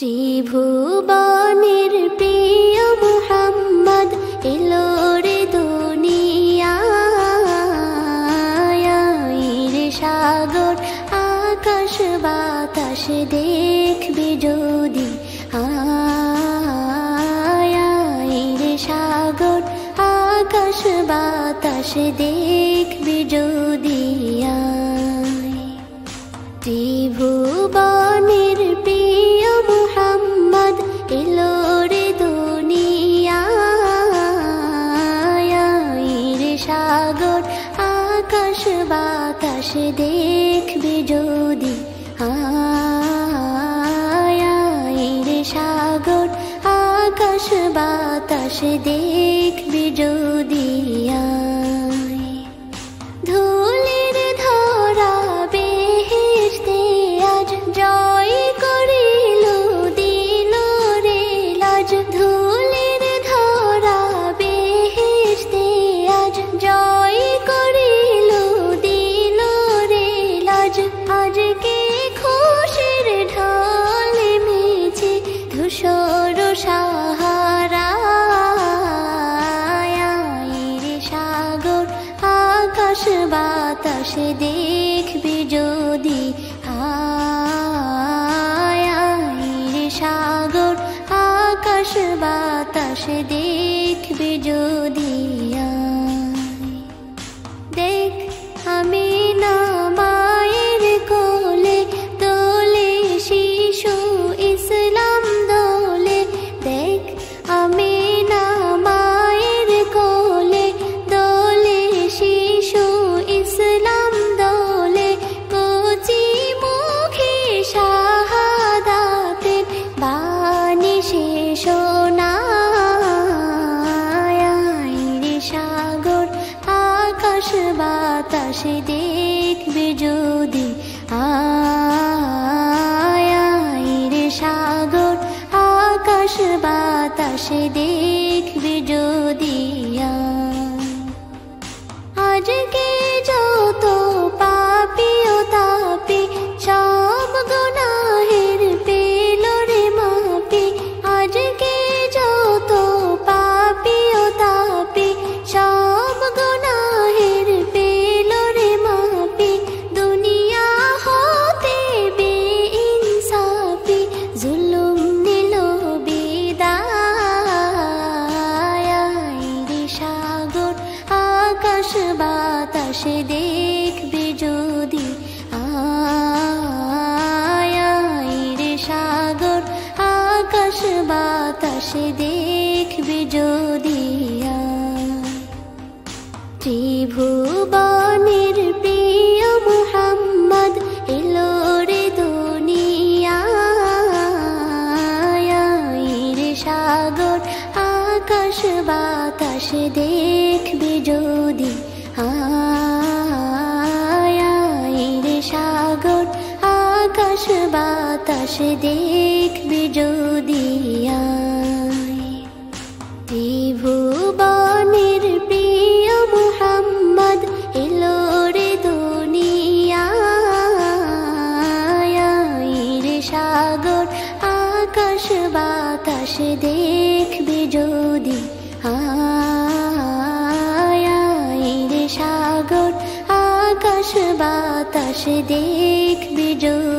ত্রিভুবনের প্রিয় মুহাম্মদ এলো রে দুনিয়ায়। রে সাগর আকাশ বাতাস দেখবি যদি, রে সাগর আকাশ বাতাস দেখবি যদি। ত্রিভুবনের প্রিয় মুহাম্মদ এলো রে দুনিয়ায়। রে সাগর আকাশ বাতাস দেখবি যদি, রে সাগর আকাশ বাতাস দেখবি যদি। ধুলির ধরা বেহেশতে আজ জয় করিল দিল রে লাজ। ধুলির ধরা বেহেশতে আজ জয় করিল দিল রে লাজ। আজকে খুশির ঢল মেছে ধূসর সাহারা। রে সাগর আকাশ বাতাস দেখবি যদি, রে সাগর আকাশ বাতাস দেখবি যদি। দেখ আমি না মায়ের কোলে দোলে শিশু ইসলাম দোলে। দেখ আমি না মায়ের কোলে দোলে শিশু ইসলাম দোলে। কচি মুখে শাহাদাতের বাণী সে শোনায়। রে সাগর আকাশ বাতাস দেখবি যদি, রে সাগর আকাশ বাতাস দেখবি যদি। আজকে যত পাপী ও তাপী সব গুনাহের পেল রে মাপি। আজকে যত পাপী ও তাপী সব গুনাহের পেল রে মাপি। দুনিয়া হতে বেইনসাফি জুলুম নিল বিদায়। রে সাগর আকাশ বাতাস দেখবি যদি, রে সাগর আকাশ বাতাস দেখবি যদি। ত্রিভুবনের প্রিয় মুহাম্মদ এলো রে দুনিয়ায়। রে সাগর আকাশ বাতাস দেখবি যদি, রে সাগর আকাশ বাতাস দেখবি যদি। ত্রিভুবনের প্রিয় মুহাম্মদ এলো রে দুনিয়ায়। রে সাগর আকাশ বাতাস দেখবি যদি, রে সাগর আকাশ বাতাস দেখবি যদি।